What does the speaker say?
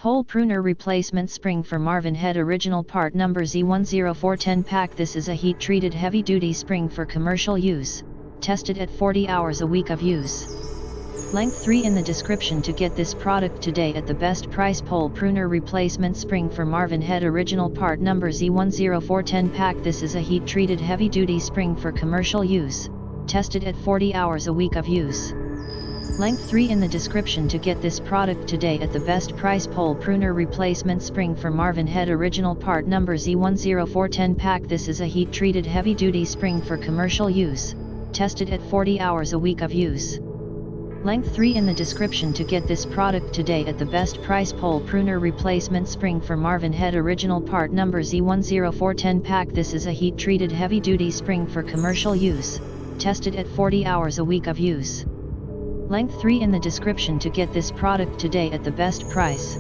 Pole Pruner Replacement Spring for Marvin Head Original Part Number Z104 10-pack. This is a heat-treated heavy-duty spring for commercial use, tested at 40 hours a week of use. Length 3 in the description to get this product today at the best price. Pole Pruner Replacement Spring for Marvin Head Original Part Number Z104 10-pack. This is a heat-treated heavy-duty spring for commercial use, tested at 40 hours a week of use. Length 3 in the description to get this product today at the best price. Pole Pruner Replacement Spring for Marvin Head Original Part Number Z104 10-pack. This is a heat-treated heavy-duty spring for commercial use, tested at 40 hours a week of use. Length 3 in the description to get this product today at the best price. Pole Pruner Replacement Spring for Marvin Head Original Part Number Z104 10-pack. This is a heat-treated heavy-duty spring for commercial use, tested at 40 hours a week of use. Length 3 in the description to get this product today at the best price.